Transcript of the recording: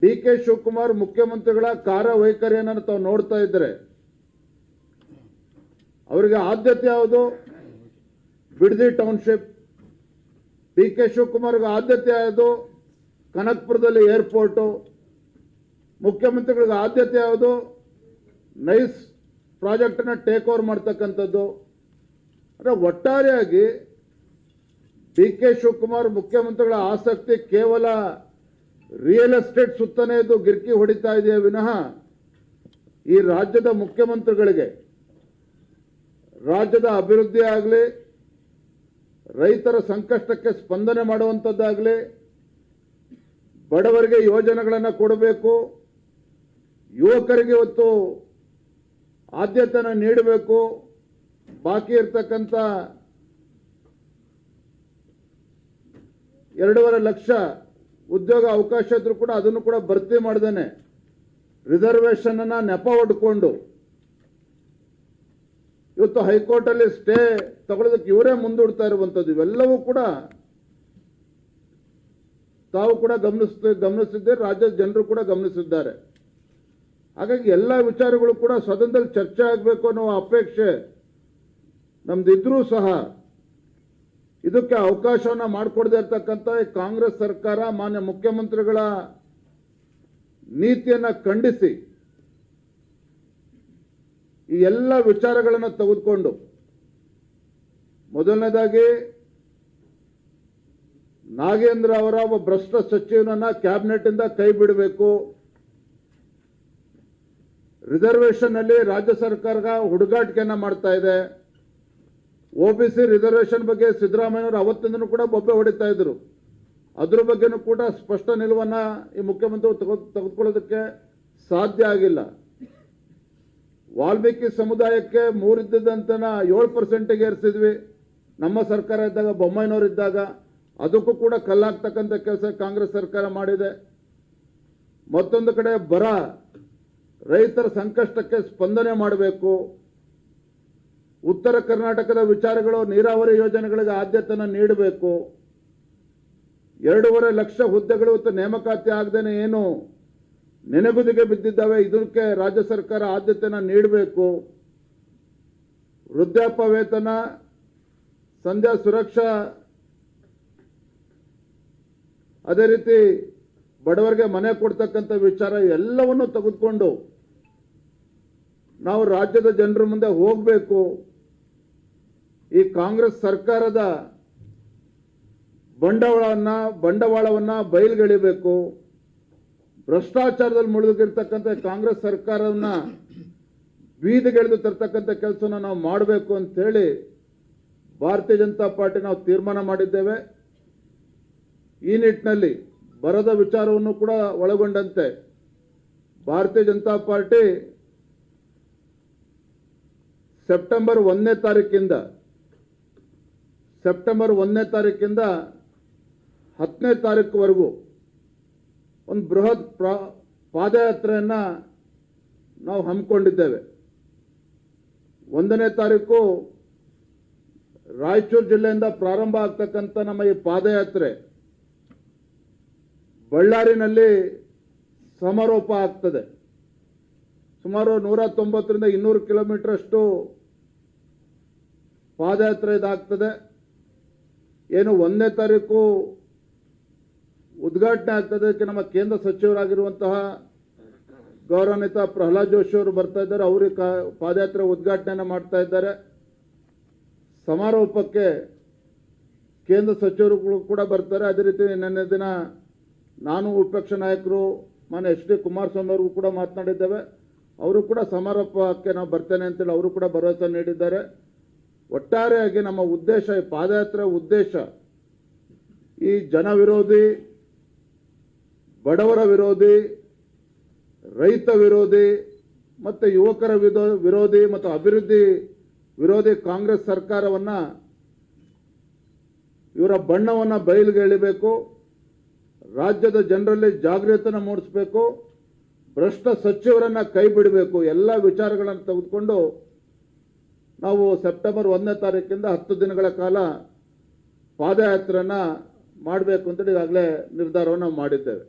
ಡಿ.ಕೆ. ಶಿವಕುಮಾರ್ ಮುಖ್ಯಮಂತ್ರಿಗಳ ಕಾರ್ಯವೈಖರಿಯನ್ನು ತಾವು ನೋಡ್ತಾ ಇದ್ದರೆ ಅವರಿಗೆ ಆದ್ಯತೆ ಯಾವುದು? ಬಿಡದಿ ಟೌನ್ಶಿಪ್. ಡಿ.ಕೆ. ಶಿವಕುಮಾರ್ಗೆ ಆದ್ಯತೆ ಯಾವುದು? ಕನಕಪುರದಲ್ಲಿ ಏರ್ಪೋರ್ಟು. ಮುಖ್ಯಮಂತ್ರಿಗಳಿಗೆ ಆದ್ಯತೆ ಯಾವುದು? ನೈಸ್ ಪ್ರಾಜೆಕ್ಟನ್ನು ಟೇಕ್ ಓವರ್ ಮಾಡ್ತಕ್ಕಂಥದ್ದು. ಅಂದರೆ ಒಟ್ಟಾರೆಯಾಗಿ ಡಿ.ಕೆ. ಶಿವಕುಮಾರ್ ಮುಖ್ಯಮಂತ್ರಿಗಳ ಆಸಕ್ತಿ ಕೇವಲ ರಿಯಲ್ ಎಸ್ಟೇಟ್ ಸುತ್ತನೇ ಇದು ಗಿರ್ಕಿ ಹೊಡಿತಾ ಇದೆಯೇ ವಿನಃ ಈ ರಾಜ್ಯದ ಮುಖ್ಯಮಂತ್ರಿಗಳಿಗೆ ರಾಜ್ಯದ ಅಭಿವೃದ್ಧಿ ಆಗಲಿ, ರೈತರ ಸಂಕಷ್ಟಕ್ಕೆ ಸ್ಪಂದನೆ ಮಾಡುವಂಥದ್ದಾಗಲಿ, ಬಡವರಿಗೆ ಯೋಜನೆಗಳನ್ನು ಕೊಡಬೇಕು, ಯುವಕರಿಗೆ ಇವತ್ತು ಆದ್ಯತೆಯನ್ನು ನೀಡಬೇಕು, ಬಾಕಿ ಇರತಕ್ಕಂಥ 2.5 ಲಕ್ಷ ಉದ್ಯೋಗ ಅವಕಾಶ ಇದ್ರೂ ಕೂಡ ಅದನ್ನು ಕೂಡ ಭರ್ತಿ ಮಾಡ್ದೇನೆ ರಿಸರ್ವೇಷನ್ ಅನ್ನ ನೆಪ ಹೊಡ್ಕೊಂಡು ಇವತ್ತು ಹೈಕೋರ್ಟಲ್ಲಿ ಸ್ಟೇ ತಗೊಳ್ಳೋದಕ್ಕೆ ಇವರೇ ಮುಂದೂಡ್ತಾ ಇರುವಂಥದ್ದು. ಇವೆಲ್ಲವೂ ಕೂಡ ತಾವು ಕೂಡ ಗಮನಿಸಿದ್ದಾರೆ, ರಾಜ್ಯದ ಜನರು ಕೂಡ ಗಮನಿಸಿದ್ದಾರೆ. ಹಾಗಾಗಿ ಎಲ್ಲ ವಿಚಾರಗಳು ಕೂಡ ಸದನದಲ್ಲಿ ಚರ್ಚೆ ಆಗಬೇಕು ಅನ್ನೋ ಅಪೇಕ್ಷೆ ನಮ್ದಿದ್ರೂ ಸಹ ಇದಕ್ಕೆ ಅವಕಾಶವನ್ನು ಮಾಡಿಕೊಡದೇ ಇರತಕ್ಕಂಥ ಕಾಂಗ್ರೆಸ್ ಸರ್ಕಾರ ಮಾನ್ಯ ಮುಖ್ಯಮಂತ್ರಿಗಳ ನೀತಿಯನ್ನು ಖಂಡಿಸಿ ಈ ಎಲ್ಲ ವಿಚಾರಗಳನ್ನು ತೆಗೆದುಕೊಂಡು ಮೊದಲನೇದಾಗಿ ನಾಗೇಂದ್ರ ಅವರ ಒಬ್ಬ ಭ್ರಷ್ಟ ಸಚಿವನನ್ನ ಕ್ಯಾಬಿನೆಟ್ ಇಂದ ಕೈ ಬಿಡಬೇಕು. ರಿಸರ್ವೇಷನ್ ಅಲ್ಲಿ ರಾಜ್ಯ ಸರ್ಕಾರ ಹುಡುಗಾಟಿಕೆಯನ್ನ ಮಾಡ್ತಾ ಇದೆ. ಒಬಿಸಿ ರಿಸರ್ವೇಷನ್ ಬಗ್ಗೆ ಸಿದ್ದರಾಮಯ್ಯವರು ಅವತ್ತಿಂದನೂ ಕೂಡ ಬೊಬ್ಬೆ ಹೊಡಿತಾ ಇದ್ರು. ಅದ್ರ ಬಗ್ಗೆನೂ ಕೂಡ ಸ್ಪಷ್ಟ ನಿಲುವನ್ನ ಈ ಮುಖ್ಯಮಂತ್ರಿ ತೆಗೆದುಕೊಳ್ಳೋದಕ್ಕೆ ಸಾಧ್ಯ ಆಗಿಲ್ಲ. ವಾಲ್ಮೀಕಿ ಸಮುದಾಯಕ್ಕೆ 3 ಇದ್ದಂತನ 7% ಏರಿಸಿದ್ವಿ ನಮ್ಮ ಸರ್ಕಾರ ಇದ್ದಾಗ, ಬೊಮ್ಮಾಯಿನವರು ಇದ್ದಾಗ. ಅದಕ್ಕೂ ಕೂಡ ಕಲ್ಲಾಗ್ತಕ್ಕಂಥ ಕೆಲಸ ಕಾಂಗ್ರೆಸ್ ಸರ್ಕಾರ ಮಾಡಿದೆ. ಮತ್ತೊಂದು ಕಡೆ ಬರ, ರೈತರ ಸಂಕಷ್ಟಕ್ಕೆ ಸ್ಪಂದನೆ ಮಾಡಬೇಕು. ಉತ್ತರ ಕರ್ನಾಟಕದ ವಿಚಾರಗಳು, ನೀರಾವರಿ ಯೋಜನೆಗಳಿಗೆ ಆದ್ಯತೆಯನ್ನು ನೀಡಬೇಕು. 2.5 ಲಕ್ಷ ಹುದ್ದೆಗಳು ಇವತ್ತು ನೇಮಕಾತಿ ಆಗದೇನೆ ಏನು ನೆನೆಗುದಿಗೆ ಬಿದ್ದಿದ್ದಾವೆ, ಇದಕ್ಕೆ ರಾಜ್ಯ ಸರ್ಕಾರ ಆದ್ಯತೆಯನ್ನು ನೀಡಬೇಕು. ವೃದ್ಧಾಪ್ಯ ವೇತನ, ಸಂಧ್ಯಾ ಸುರಕ್ಷಾ, ಅದೇ ರೀತಿ ಬಡವರಿಗೆ ಮನೆ ಕೊಡ್ತಕ್ಕಂಥ ವಿಚಾರ ಎಲ್ಲವನ್ನು ತೆಗೆದುಕೊಂಡು ನಾವು ರಾಜ್ಯದ ಜನರ ಮುಂದೆ ಹೋಗಬೇಕು. ಈ ಕಾಂಗ್ರೆಸ್ ಸರ್ಕಾರದ ಬಂಡವಾಳವನ್ನ ಬಯಲುಗೆಳಿಬೇಕು. ಭ್ರಷ್ಟಾಚಾರದಲ್ಲಿ ಮುಳುಗಿರ್ತಕ್ಕಂಥ ಕಾಂಗ್ರೆಸ್ ಸರ್ಕಾರವನ್ನ ಬೀದಿಗೆಳೆದು ತರ್ತಕ್ಕಂಥ ಕೆಲಸವನ್ನು ನಾವು ಮಾಡಬೇಕು ಅಂತೇಳಿ ಭಾರತೀಯ ಜನತಾ ಪಾರ್ಟಿ ನಾವು ತೀರ್ಮಾನ ಮಾಡಿದ್ದೇವೆ. ಈ ನಿಟ್ಟಿನಲ್ಲಿ ಬರದ ವಿಚಾರವನ್ನು ಕೂಡ ಒಳಗೊಂಡಂತೆ ಭಾರತೀಯ ಜನತಾ ಪಾರ್ಟಿ ಸೆಪ್ಟೆಂಬರ್ 1ನೇ ತಾರೀಕಿಂದ 10ನೇ ತಾರೀಕುವರೆಗೂ ಒಂದು ಬೃಹತ್ ಪಾದಯಾತ್ರೆಯನ್ನ ನಾವು ಹಮ್ಮಿಕೊಂಡಿದ್ದೇವೆ. 1ನೇ ತಾರೀಕು ರಾಯಚೂರು ಜಿಲ್ಲೆಯಿಂದ ಪ್ರಾರಂಭ ಆಗ್ತಕ್ಕಂಥ ನಮ್ಮ ಈ ಪಾದಯಾತ್ರೆ ಬಳ್ಳಾರಿನಲ್ಲಿ ಸಮಾರೋಪ ಆಗ್ತದೆ. ಸುಮಾರು 190ರಿಂದ 200 ಕಿಲೋಮೀಟರ್ ಅಷ್ಟು ಪಾದಯಾತ್ರೆ ಇದಾಗ್ತದೆ. ಏನು 1ನೇ ತಾರೀಕು ಉದ್ಘಾಟನೆ ಆಗ್ತದೆ. ಅದಕ್ಕೆ ನಮ್ಮ ಕೇಂದ್ರ ಸಚಿವರಾಗಿರುವಂತಹ ಗೌರವಾನ್ವಿತ ಪ್ರಹ್ಲಾದ್ ಜೋಶಿ ಅವರು ಬರ್ತಾ ಇದ್ದಾರೆ. ಅವರಿಗೆ ಪಾದಯಾತ್ರೆ ಉದ್ಘಾಟನೆಯನ್ನು ಮಾಡ್ತಾ ಇದ್ದಾರೆ. ಸಮಾರೋಪಕ್ಕೆ ಕೇಂದ್ರ ಸಚಿವರುಗಳು ಕೂಡ ಬರ್ತಾರೆ. ಅದೇ ರೀತಿ ನಿನ್ನೆ ದಿನ ನಾನು ವಿಪಕ್ಷ ನಾಯಕರು ಮಾನ್ಯ ಎಚ್ ಡಿ ಕುಮಾರಸ್ವಾಮಿ ಅವರು ಕೂಡ ಮಾತನಾಡಿದ್ದೇವೆ. ಅವರು ಕೂಡ ಸಮಾರೋಪಕ್ಕೆ ನಾವು ಬರ್ತೇನೆ ಅಂತೇಳಿ ಅವರು ಕೂಡ ಭರವಸೆ ನೀಡಿದ್ದಾರೆ. ಒಟ್ಟಾರೆಯಾಗಿ ನಮ್ಮ ಉದ್ದೇಶ, ಈ ಪಾದಯಾತ್ರೆ ಉದ್ದೇಶ ಈ ಜನ ವಿರೋಧಿ, ಬಡವರ ವಿರೋಧಿ, ರೈತ ವಿರೋಧಿ ಮತ್ತು ಯುವಕರ ವಿರೋಧಿ ಮತ್ತು ಅಭಿವೃದ್ಧಿ ವಿರೋಧಿ ಕಾಂಗ್ರೆಸ್ ಸರ್ಕಾರವನ್ನು ಇವರ ಬಣ್ಣವನ್ನು ಬಯಲಿಗೆಳಿಬೇಕು. ರಾಜ್ಯದ ಜನರಲ್ಲಿ ಜಾಗೃತಿಯನ್ನು ಮೂಡಿಸಬೇಕು. ಭ್ರಷ್ಟ ಸಚಿವರನ್ನ ಕೈ ಬಿಡಬೇಕು. ಎಲ್ಲ ವಿಚಾರಗಳನ್ನು ತೆಗೆದುಕೊಂಡು ನಾವು ಸೆಪ್ಟೆಂಬರ್ 1ನೇ ತಾರೀಕಿಂದ 10 ದಿನಗಳ ಕಾಲ ಪಾದಯಾತ್ರೆಯನ್ನು ಮಾಡಬೇಕು ಅಂತೇಳಿ ಈಗಾಗಲೇ ನಿರ್ಧಾರವನ್ನು ಮಾಡಿದ್ದೇವೆ.